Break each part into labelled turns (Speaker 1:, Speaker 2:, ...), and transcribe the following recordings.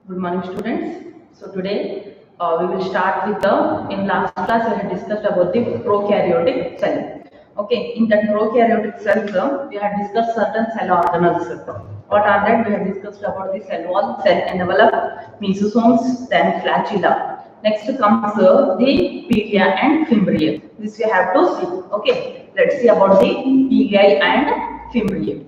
Speaker 1: Good morning, students. So today we will start with in last class we had discussed about the prokaryotic cell. Okay, in that prokaryotic cells we had discussed certain cell organelles. What are that? We have discussed about the cell wall, cell envelope, mesosomes, then flagella. Next comes the pilia and fimbriae. This we have to see. Okay, let's see about the pilia and fimbriae.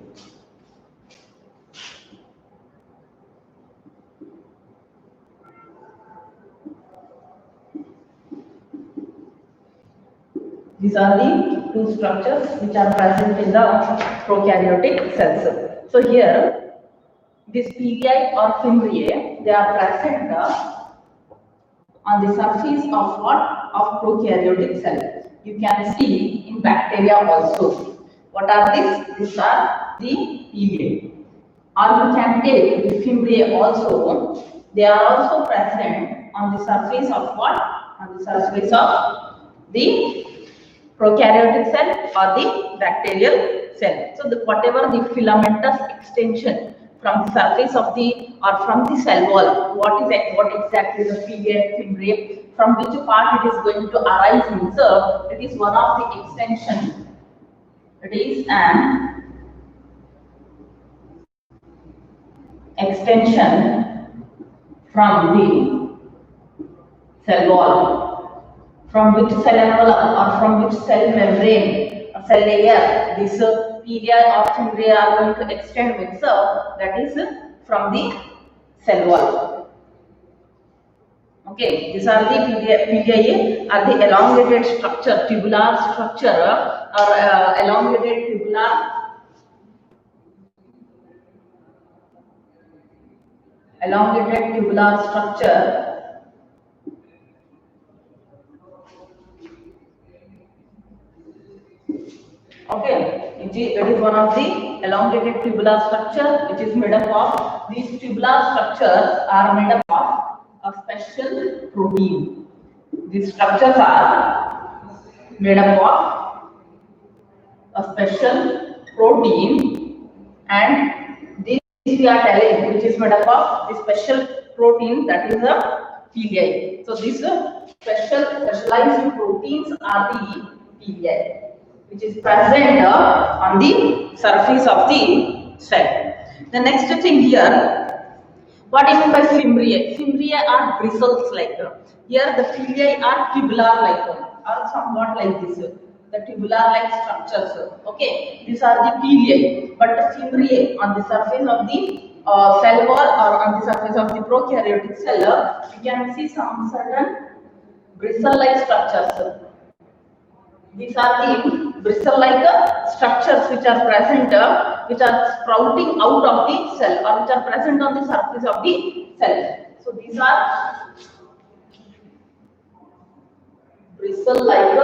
Speaker 1: These are the two structures which are present in the prokaryotic cells. So here, these pili or fimbriae, they are present on the surface of what? Of prokaryotic cell. You can see in bacteria also. What are these? These are the pili. Or you can take the fimbriae also. They are also present on the surface of what? On the surface of the prokaryotic cell or the bacterial cell. So whatever the filamentous extension from the surface of the or from the cell wall, what exactly the pilia fimbriae, from which part it is going to arise means it is one of the extension. It is an extension from the cell wall, from which cell envelope or from which cell membrane or cell layer this pilia or fimbriae are going to extend with, that is from the cell wall. Okay, these are the piliae are the elongated structure, tubular structure or elongated tubular structure. Okay, it is one of the elongated tubular structure which is made up of, these tubular structures are made up of a special protein. These structures are made up of a special protein, and this we are telling which is made up of the special protein, that is a pili. So these specialized proteins are the pili, which is present on the surface of the cell. The next thing here, what do you mean by fimbriae? Fimbriae are bristles like here the pili are tubular like or somewhat like this. The tubular like structures. Okay, these are the pili, but the fimbriae on the surface of the cell wall or on the surface of the prokaryotic cell, you can see some certain bristle-like structures. These are the bristle-like structures which are present, which are sprouting out of the cell or which are present on the surface of the cell. So these are bristle-like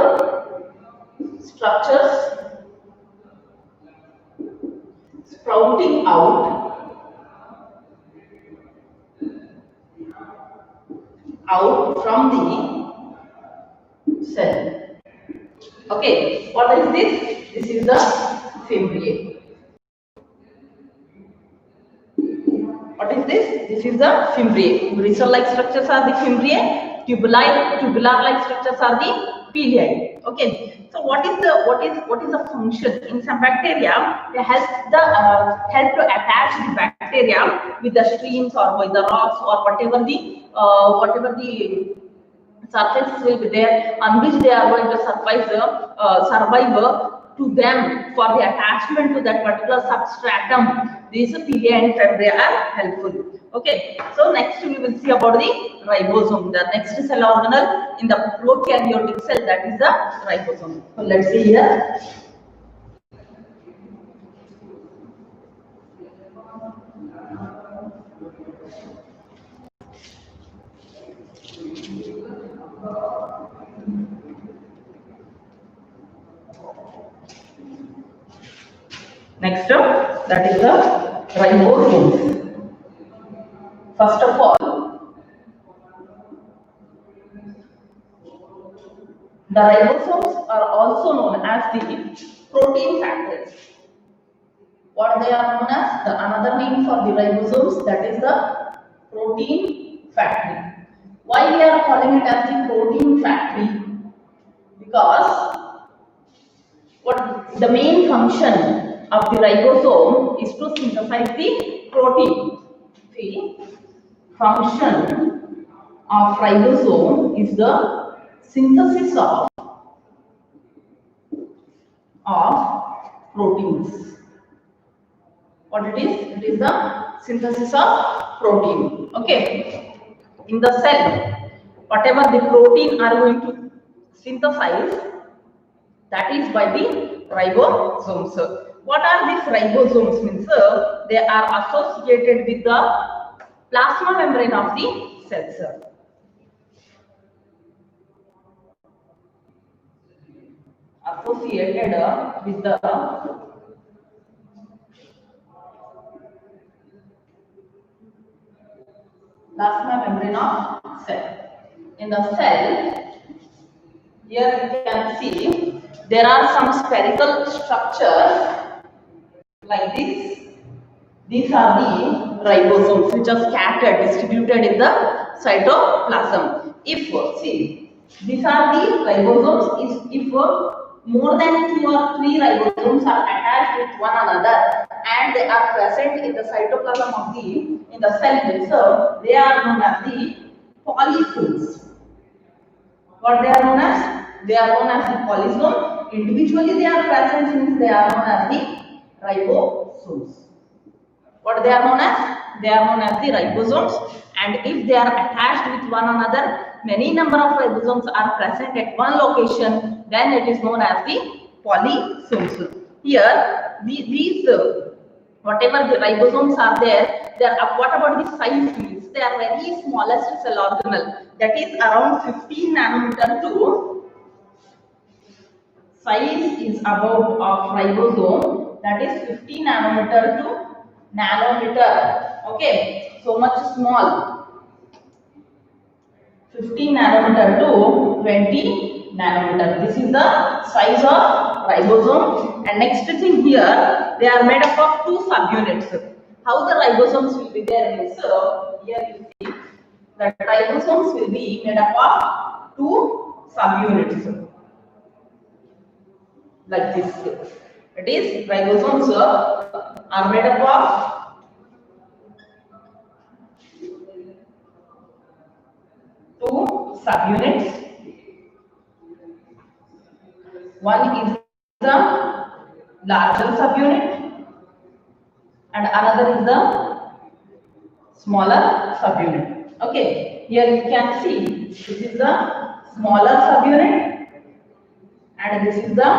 Speaker 1: structures sprouting out from the cell. Okay, what is this? This is the fimbriae. What is this? This is the fimbriae. Bristle-like structures are the fimbriae. Tubular-like structures are the pili. Okay. So what is the function in some bacteria? They help to attach the bacteria with the streams or with the rocks or whatever the surfaces will be there on which they are going to survive to them for the attachment to that particular substratum. These pili and fimbriae are helpful. Okay, so next we will see about the ribosome, the next cell organelle in the prokaryotic cell, that is the ribosome. So let's see here. Next, that is the ribosomes. First of all, the ribosomes are also known as the protein factories. What they are known as, the another name for the ribosomes, that is the protein factory. Why we are calling it as the protein factory? Because what the main function of the ribosome is to synthesize the protein. The function of ribosome is the synthesis of proteins. What it is? It is the synthesis of protein. Okay. In the cell, whatever the protein are going to synthesize, that is by the ribosomes. What are these ribosomes? Means they are associated with the plasma membrane of the cells. Associated with the plasma membrane of cell. In the cell, here you can see there are some spherical structures like this. These are the ribosomes which are scattered, distributed in the cytoplasm. If see, these are the ribosomes. If more than 2 or 3 ribosomes are attached with one another and they are present in the cytoplasm of the cell itself, they are known as the polysomes. What they are known as? They are known as the polysome. Individually they are present since they are known as the ribosomes. What they are known as? They are known as the ribosomes, and if they are attached with one another, many number of ribosomes are present at one location, then it is known as the polysomes. Here, these whatever the ribosomes are there, they are, what about the size means? They are very smallest cell organelle, that is around 15 nanometer to size is about of ribosome, that is 15 nanometer to nanometer. Okay, so much small, 15 nanometer to 20 nanometer. This is the size of ribosome. And next thing here, they are made up of 2 subunits. How the ribosomes will be there means, here you see that ribosomes will be made up of 2 subunits like this. It is ribosomes are made up of 2 subunits. One is the larger subunit and another is the smaller subunit. Okay, here you can see this is the smaller subunit and this is the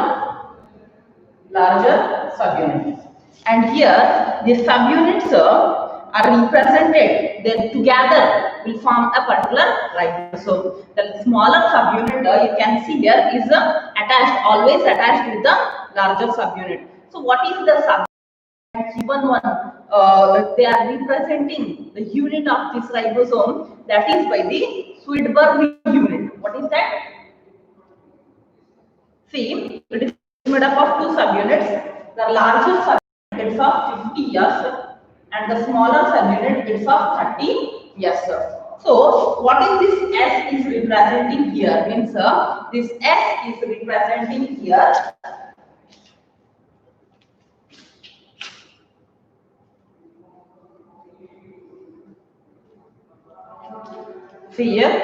Speaker 1: larger subunit. And here the subunits are represented, then together will form a particular ribosome. The smaller subunit you can see here is attached, always attached with the larger subunit. So what is the subunit? Given one, they are representing the unit of this ribosome, that is by the Swedberg unit. What is that? See, it is made up of 2 subunits. The larger subunit is of 50 years and the smaller subunit is of 30 years. So, what is this S is representing here? Means this S is representing here see here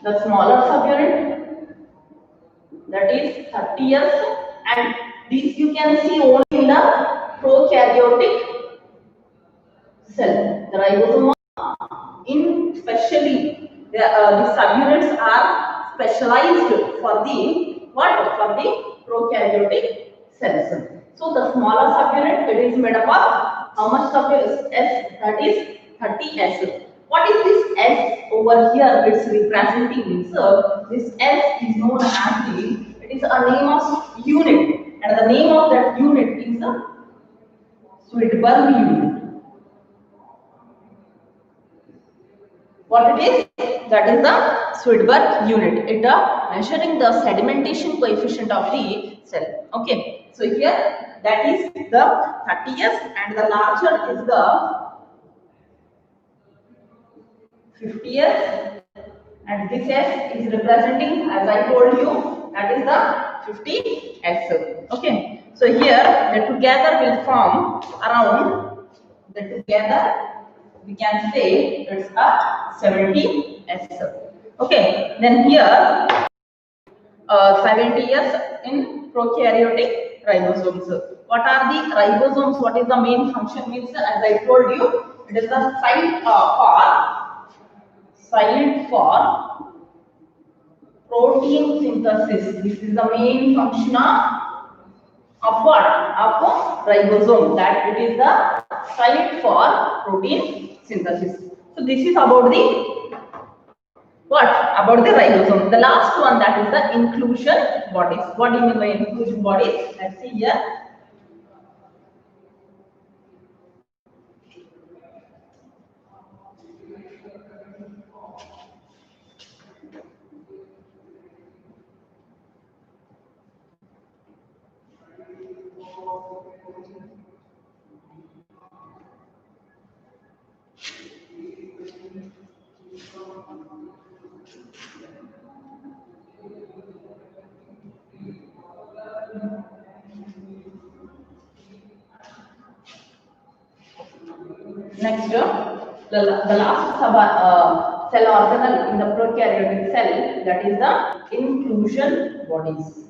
Speaker 1: the smaller subunit, that is 30 years, and this you can see only in the prokaryotic cell. The ribosome in specially the subunits are specialized for the what? For the prokaryotic cells. So the smaller subunit, it is made up of how much subunits? S, that is 30S. What is this S over here? It's representing means this S is known as it is a name of unit, and the name of that unit is the Swedberg unit. What it is? That is the Swedberg unit. It measuring the sedimentation coefficient of the cell. Okay. So here that is the 30S and the larger is the 50 S, and this S is representing, as I told you, that is the 50 S. Okay, so here the together will form around, the together we can say it's a 70 S. Okay, then here 70 years in prokaryotic ribosomes. What are the ribosomes? What is the main function? Means, as I told you, it is the site for protein synthesis. This is the main function of what? Of ribosome. That it is the site for protein synthesis. So this is about the what? About the ribosome. The last one, that is the inclusion bodies. What do you mean by inclusion bodies? Let's see here. Next, the last cell organelle in the prokaryotic cell, that is the inclusion bodies.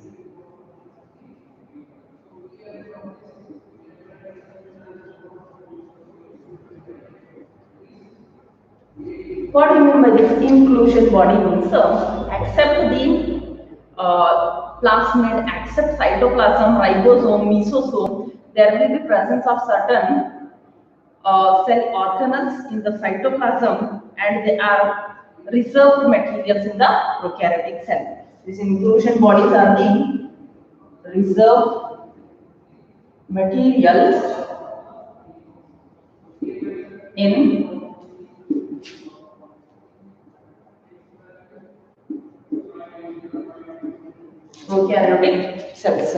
Speaker 1: What do you mean by this inclusion body? Means, except the plasmid, except cytoplasm, ribosome, mesosome, there will be presence of certain cell organelles in the cytoplasm, and they are reserved materials in the prokaryotic cell. These inclusion bodies are the reserved materials in prokaryotic cells.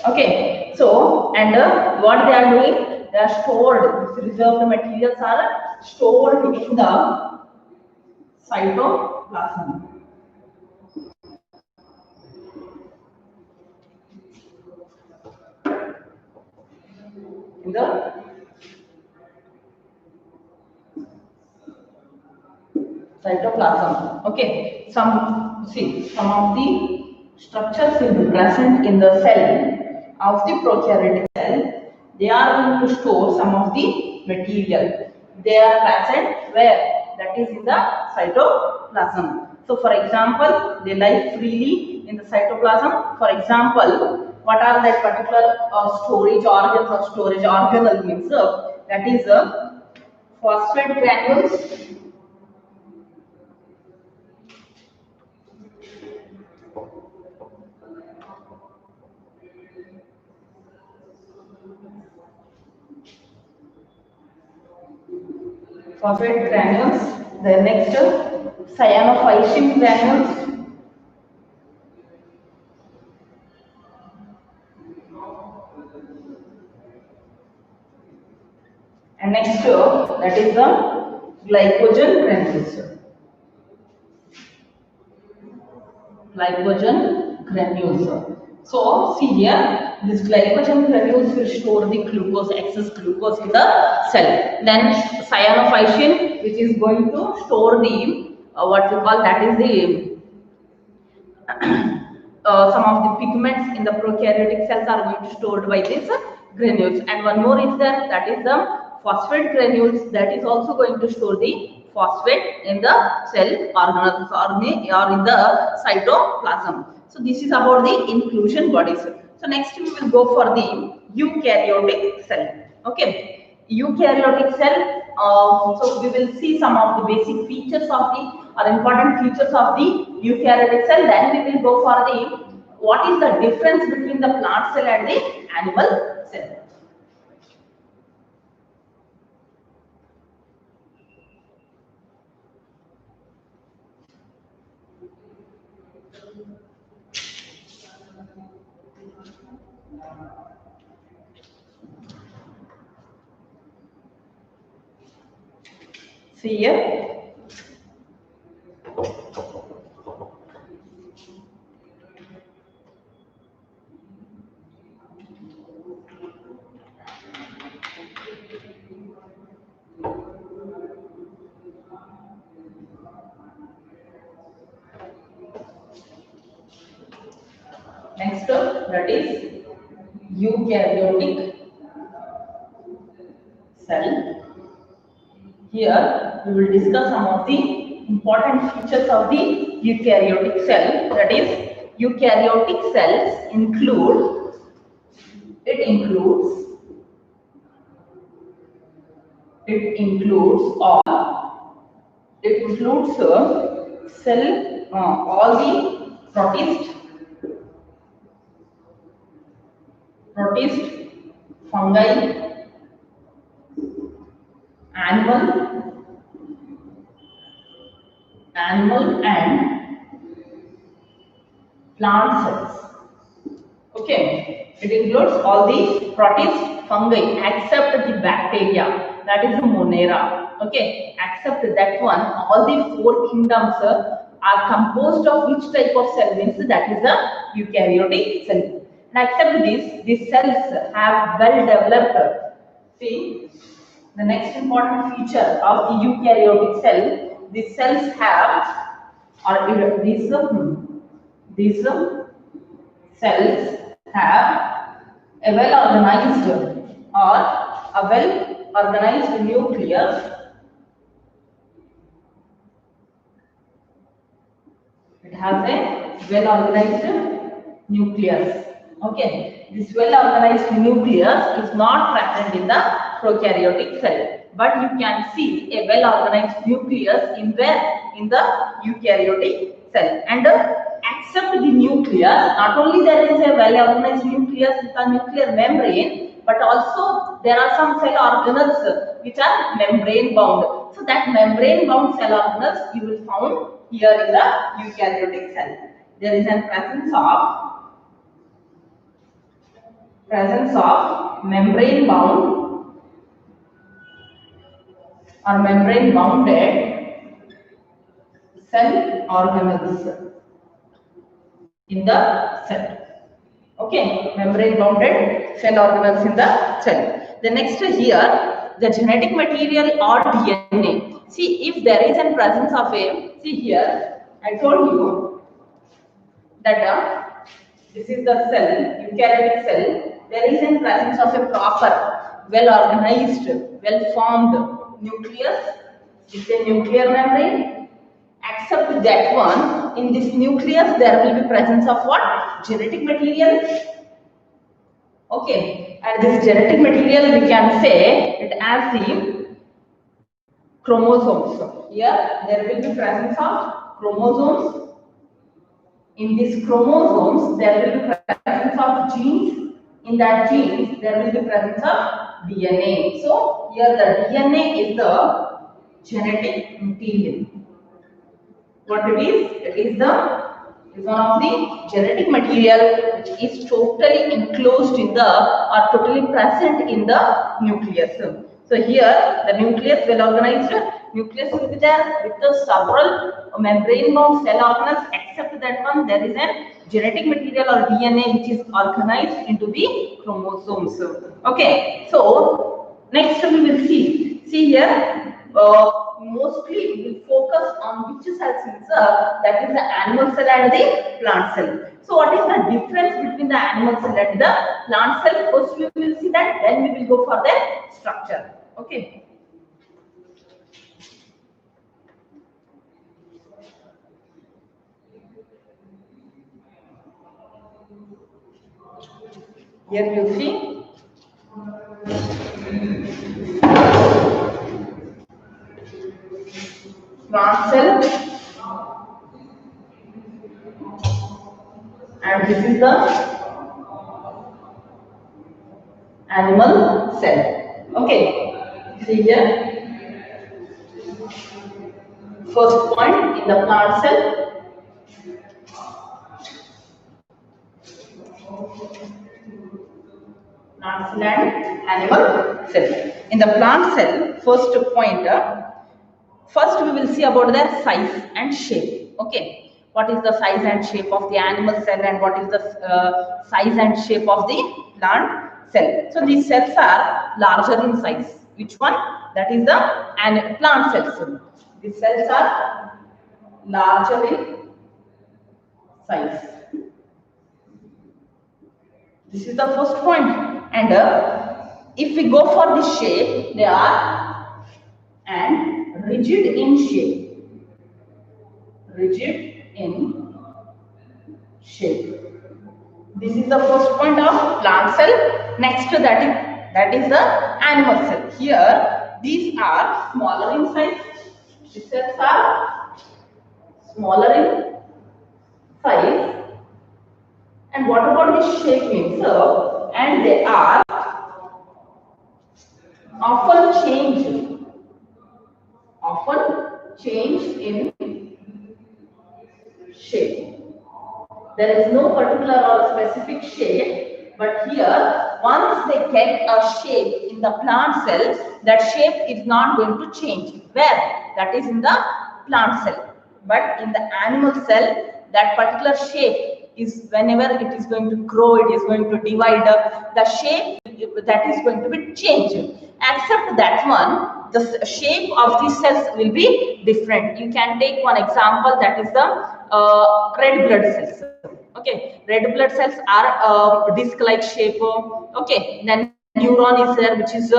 Speaker 1: Okay, so and what they are doing? They are stored. These reserved materials are stored in the cytoplasm. In the cytoplasm. Okay, some of the structures will be present in the cell of the prokaryotic cell. They are going to store some of the material. They are present where? That is in the cytoplasm. So, for example, they lie freely in the cytoplasm. For example, what are that particular storage organs or storage organelle means? That is phosphate granules. Phosphate granules, the next cyanophyllene granules, and next that is the glycogen granules. Glycogen granules. So see here, this glycogen granules will store the glucose, excess glucose in the cell. Then cyanophyllene, which is going to store the what we call, that is the some of the pigments in the prokaryotic cells are going to stored by these granules. And one more is there, that is the phosphate granules, that is also going to store the phosphate in the cell organelles or in the cytoplasm. So this is about the inclusion bodies. So next we will go for the eukaryotic cell. Okay, eukaryotic cell. So we will see some of the basic features of the or important features of the eukaryotic cell. Then we will go for the what is the difference between the plant cell and the animal cell. See here, that is eukaryotic cell. Here we will discuss some of the important features of the eukaryotic cell. That is, eukaryotic cells include, it includes all, it includes cell, all the protist, fungi, animal and plant cells. Okay, it includes all the protist, fungi, except the bacteria, that is the monera. Okay, except that one, all the four kingdoms are composed of which type of cell? Means that is the eukaryotic cell. And except this, these cells have well developed. See, the next important feature of the eukaryotic cell, these cells have, or these cells have a well organized nucleus. It has a well organized nucleus. Okay, this well organized nucleus is not present in the prokaryotic cell, but you can see a well organized nucleus in where? In the eukaryotic cell. And except the nucleus, not only there is a well organized nucleus with a nuclear membrane, but also there are some cell organelles which are membrane bound. So that membrane bound cell organelles you will found here in the eukaryotic cell. There is a presence of membrane bound or membrane bounded cell organelles in the cell. Okay, membrane bounded cell organelles in the cell. The next here, the genetic material or DNA. See, if there is a presence of a, see here, I told you that this is the cell, eukaryotic cell. There is a presence of a proper, well organized, well formed nucleus. It's a nuclear membrane. Except that one, in this nucleus there will be presence of what? Genetic material. Okay, and this genetic material we can say it as the chromosomes. Here there will be presence of chromosomes. In these chromosomes there will be presence of genes. In that genes there will be presence of DNA. So here the DNA is the genetic material. What it is? It is one of the genetic material which is totally enclosed in the or totally present in the nucleus. So here the nucleus, well organized nucleus will be there with the several membrane bound cell organelles. Except that one, there is a genetic material or DNA which is organized into the chromosomes. Okay, so next we will see here. Mostly we will focus on which cells is that is the animal cell and the plant cell. So what is the difference between the animal cell and the plant cell? First we will see that, then we will go for the structure. Okay. Here you see plant cell and this is the animal cell. Okay, see here. First point, in the plant cell, and animal cell. In the plant cell, first point, first we will see about their size and shape. Okay, what is the size and shape of the animal cell and what is the size and shape of the plant cell? So these cells are larger in size. Which one? That is the plant cells. These cells are larger in size. This is the first point. And if we go for this shape, they are and rigid in shape. Rigid in shape. This is the first point of plant cell. Next that is the animal cell. Here these are smaller in size. These cells are smaller in size. And what about this shape means? And they are often changed in shape. There is no particular or specific shape, but here once they get a shape in the plant cell, that shape is not going to change. Where? That is in the plant cell. But in the animal cell, that particular shape is, whenever it is going to grow, it is going to divide, the shape that is going to be changed. Except that one, the shape of the cells will be different. You can take one example, that is the red blood cells. Okay, red blood cells are disc-like shape. Okay, then neuron is there, which is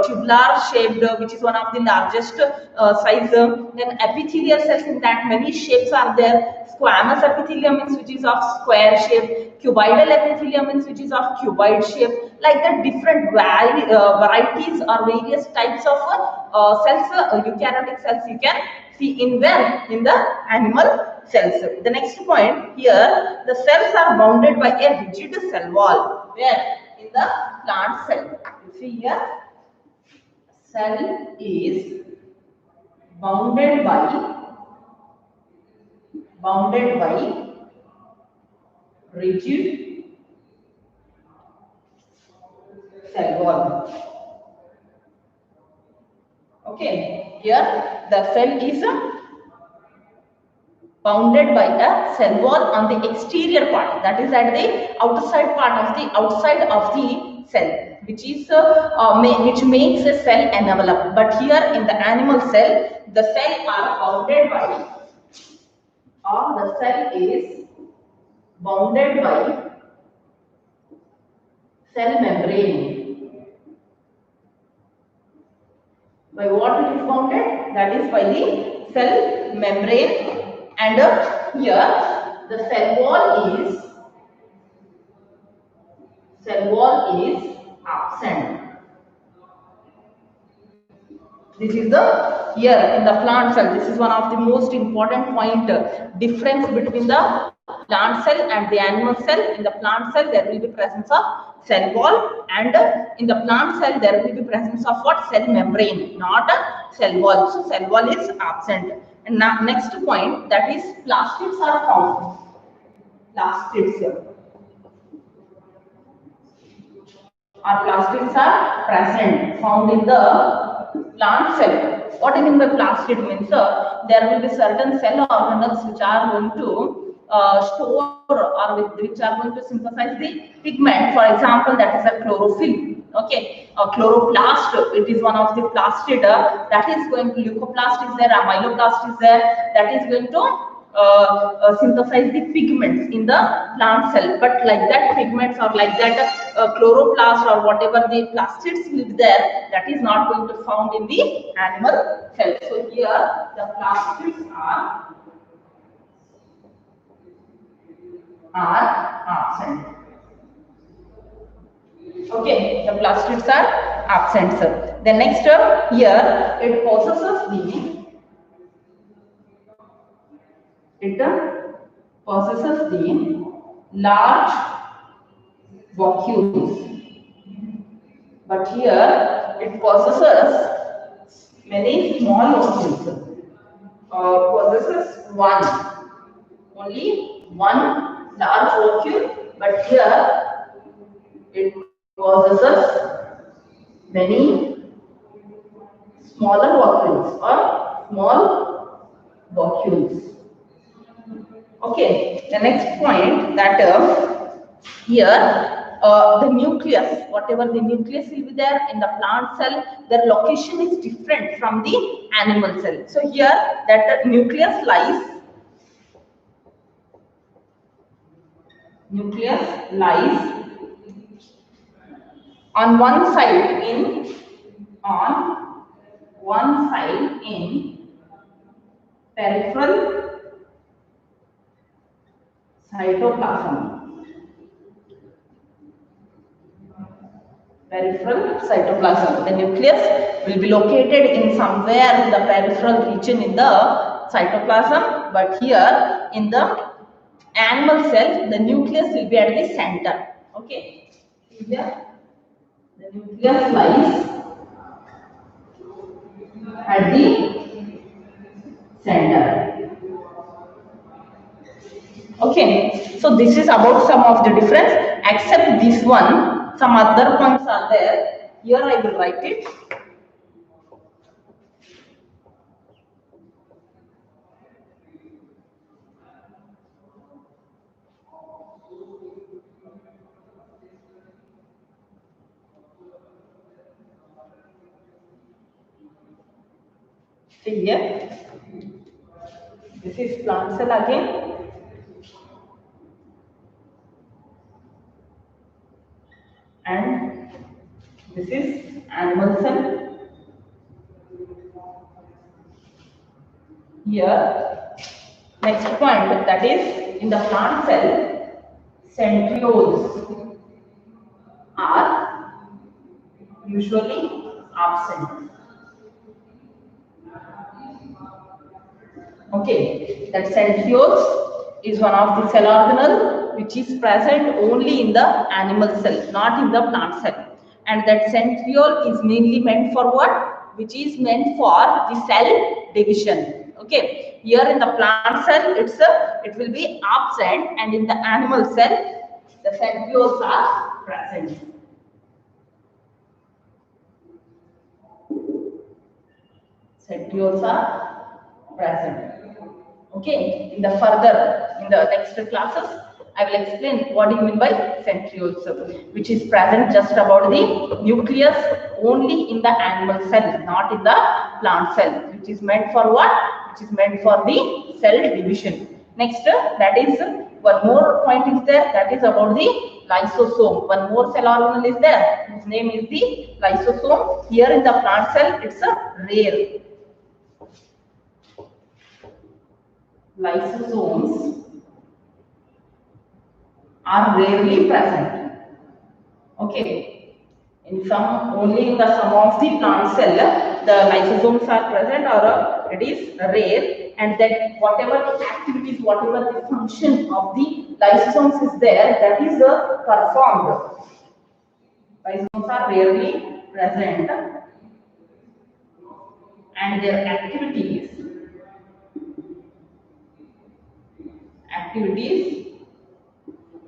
Speaker 1: tubular shaped, which is one of the largest size. Then epithelial cells, in that many shapes are there. Squamous epithelium means which is of square shape. Cuboidal epithelium means which is of cuboid shape. Like that, different varieties or various types of cells, eukaryotic cells you can see in where? In the animal cells. The next point here, the cells are bounded by a rigid cell wall. Where? In the plant cell. You see here, cell is bounded by rigid cell wall. Okay, here the cell is bounded by a cell wall on the exterior part, that is at the outside of the cell, which is which makes a cell envelope. But here in the animal cell, the cell are bounded by, or the cell is bounded by cell membrane. By what it is bounded? That is by the cell membrane. And here the cell wall is absent. This is the here in the plant cell. This is one of the most important point, difference between the plant cell and the animal cell. In the plant cell, there will be presence of cell wall, and in the plant cell, there will be presence of what? Cell membrane, not a cell wall. So cell wall is absent. And now next point, that is plastids are found. Plastids are present, found in the plant cell. What do you mean by plastid means? There will be certain cell organelles which are going to store, or which are going to synthesize the pigment. For example, that is a chlorophyll. Okay, a chloroplast, it is one of the plastid that is going to, leucoplast is there, amyloplast is there, that is going to synthesize the pigments in the plant cell. But like that pigments, or like that chloroplast, or whatever the plastids will be there, that is not going to found in the animal cell. So here the plastids are absent. Okay, the plastids are absent, sir. The next here it possesses the large vacuoles, but here it possesses many small vacuoles. Possesses only one large vacuole, but here it possesses many smaller vacuoles or small vacuoles. Okay, the next point, that here the nucleus, whatever the nucleus will be there in the plant cell, their location is different from the animal cell. So here that nucleus lies On one side in peripheral cytoplasm. Peripheral cytoplasm. The nucleus will be located in somewhere in the peripheral region in the cytoplasm, but here in the animal cell, the nucleus will be at the center. Okay, here the nucleus lies at the center. Okay, so this is about some of the difference. Except this one, some other points are there. Here I will write it. See here, this is plant cell again, and this is animal cell. Here, next point, that is in the plant cell, centrioles are usually absent. Okay, that centrioles is one of the cell organelle which is present only in the animal cell, not in the plant cell. And that centriole is mainly meant for what? Which is meant for the cell division. Okay, here in the plant cell it will be absent, and in the animal cell the centrioles are present. Centrioles are present. Okay, in the next classes, I will explain what do you mean by centrioles, which is present just about the nucleus only in the animal cell, not in the plant cell, which is meant for what? Which is meant for the cell division. Next, that is one more point is there, that is about the lysosome. One more cell organelle is there, whose name is the lysosome. Here in the plant cell, it's a rare. Lysosomes are rarely present. Okay, in some only in the some of the plant cell the lysosomes are present, or it is rare, and that whatever the activities, whatever the function of the lysosomes is there, that is performed. Lysosomes are rarely present, and their activities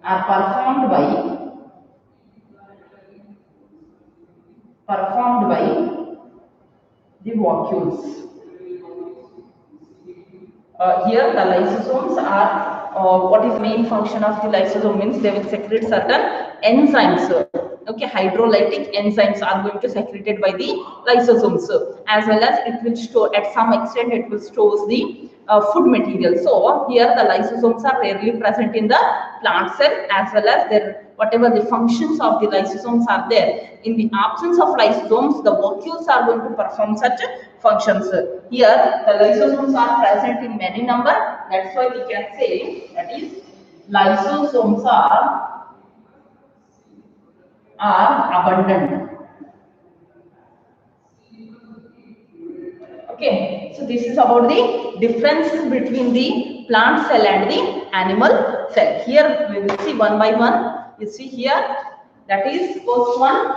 Speaker 1: are performed by the vacuoles. Here the lysosomes are what is main function of the lysosome means they will secrete certain enzymes. Okay, hydrolytic enzymes are going to secreted by the lysosomes, as well as it will store, at some extent it will stores the food material. So here the lysosomes are rarely present in the plant cell, as well as their whatever the functions of the lysosomes are there. In the absence of lysosomes, the vacuoles are going to perform such functions. Here the lysosomes are present in many number, that's why we can say that is lysosomes are abundant. Okay, so this is about the differences between the plant cell and the animal cell. Here we will see one by one. You see here, that is first one.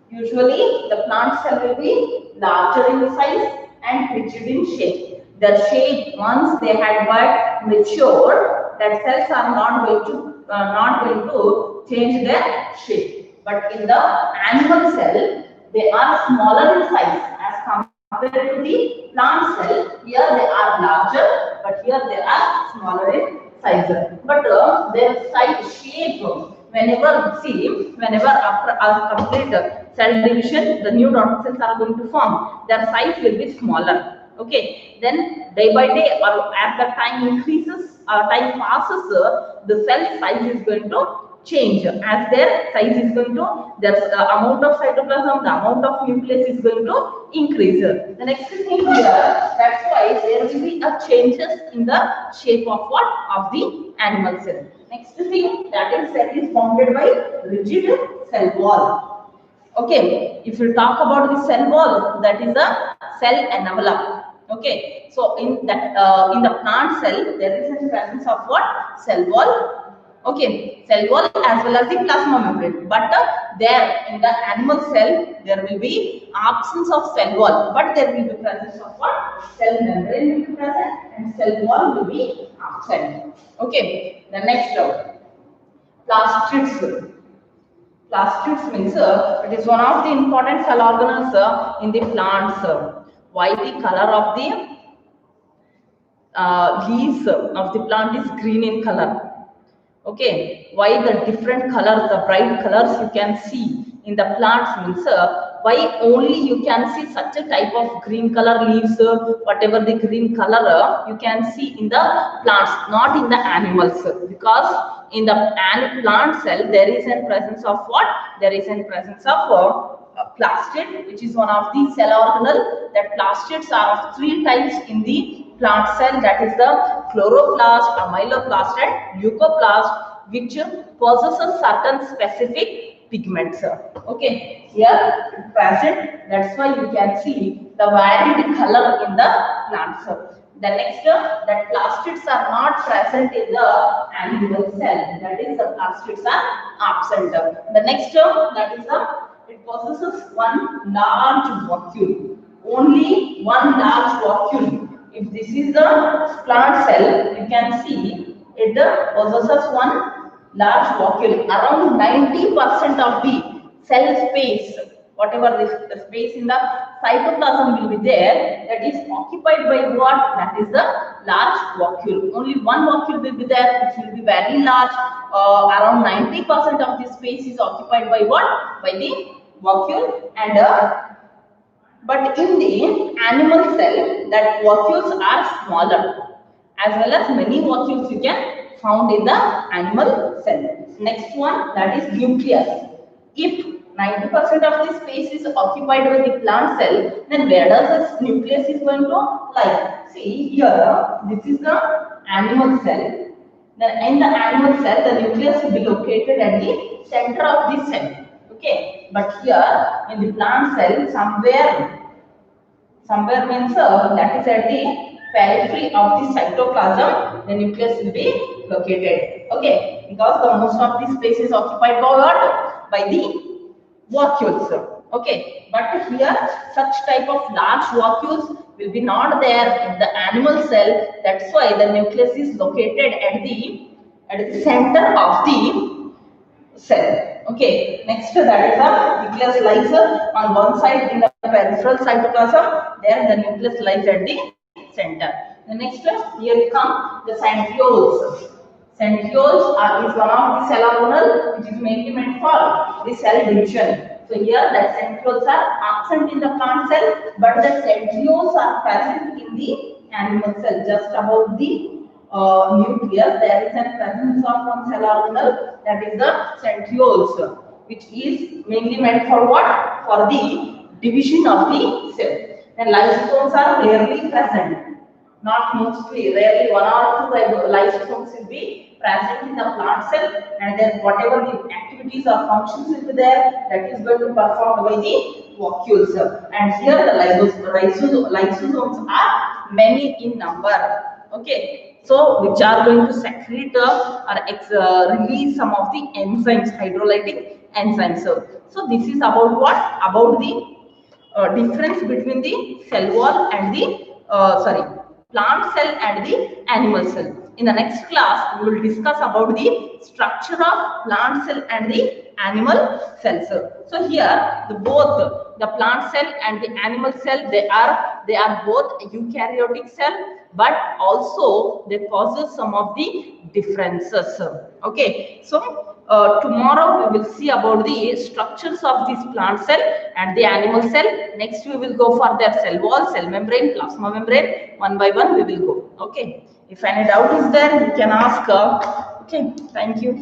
Speaker 1: Usually the plant cell will be larger in size and rigid in shape. Their shape, once they had got matured, that cells are not going to change their shape. But in the animal cell, they are smaller in size as compared to the plant cell. Here they are larger, but here they are smaller in size. But their size shape, whenever after complete cell division, the new daughter cells are going to form, their size will be smaller. Okay, then day by day, or as the time increases, time passes, the cell size is going to change as their size is going to, their amount of cytoplasm, the amount of nucleus is going to increase. The next thing here, that's why there will be a changes in the shape of what? Of the animal cell. Next thing, that is cell is bounded by rigid cell wall. Okay, if you talk about the cell wall, that is a cell envelope. Okay, so in the plant cell, there is a presence of what? Cell wall. Okay, cell wall as well as the plasma membrane. But there in the animal cell, there will be absence of cell wall, but there will be presence of what? Cell membrane will be present and cell wall will be absent. Okay, the next plastids. Plastids means it is one of the important cell organelles in the plants. Why the color of the leaves of the plant is green in color? Okay, why the different colors, the bright colors you can see in the plants means why only you can see such a type of green color leaves, whatever the green color you can see in the plants, not in the animals, because in the plant cell there is a presence of what? There is a presence of plastid, which is one of the cell organelle. That plastids are of three types in the plant cell, that is the chloroplast, amyloplast and leucoplast, which possesses certain specific pigments. Okay, here present, that's why you can see the varied color in the plants. The next, that plastids are not present in the animal cell, that is the plastids are absent. The next, that is it possesses one large vacuole, only one large vacuole. If this is the plant cell, you can see it possesses one large vacuole. Around 90% of the cell space, whatever the space in the cytoplasm will be there, that is occupied by what? That is the large vacuole. Only one vacuole will be there, which will be very large. Around 90% of the space is occupied by what? By the vacuole. And but in the animal cell, that vacuoles are smaller, as well as many vacuoles you can found in the animal cell. Next one, that is nucleus. If 90% of the space is occupied by the plant cell, then where does this nucleus is going to lie? See here, this is the animal cell. Then in the animal cell, the nucleus will be located at the center of the cell. Okay, but here in the plant cell, somewhere means that is at the periphery of the cytoplasm, the nucleus will be located. Okay, because the most of the space is occupied by what? By the vacuoles. Okay, but here such type of large vacuoles will be not there in the animal cell. That's why the nucleus is located at the center of the cell. Okay, next that is the nucleus lies on one side in the peripheral cytoplasm. There the nucleus lies at the center. The next here we come the centrioles. Centrioles is one of the cell organelle which is mainly meant for the cell division. So here the centrioles are absent in the plant cell, but the centrioles are present in the animal cell. Just above the nucleus, there is a presence of one cell organelle, that is the centrioles, which is mainly meant for what? For the division of the cell. And lysosomes are rarely present, not mostly, rarely one or two lysosomes will be present in the plant cell, and then whatever the activities or functions will be there, that is going to be performed by the vacuoles. And here the lysosomes are many in number. Okay, so which are going to secrete or release some of the enzymes, hydrolytic enzymes. So this is about what? About the difference between the cell wall and the plant cell and the animal cell. In the next class, we will discuss about the structure of plant cell and the animal cells. So here, both the plant cell and the animal cell, they are both eukaryotic cell, but also they possess some of the differences. Okay, so tomorrow we will see about the structures of this plant cell and the animal cell. Next we will go for their cell wall, cell membrane, plasma membrane. One by one we will go. Okay, if any doubt is there, you can ask. Okay, thank you.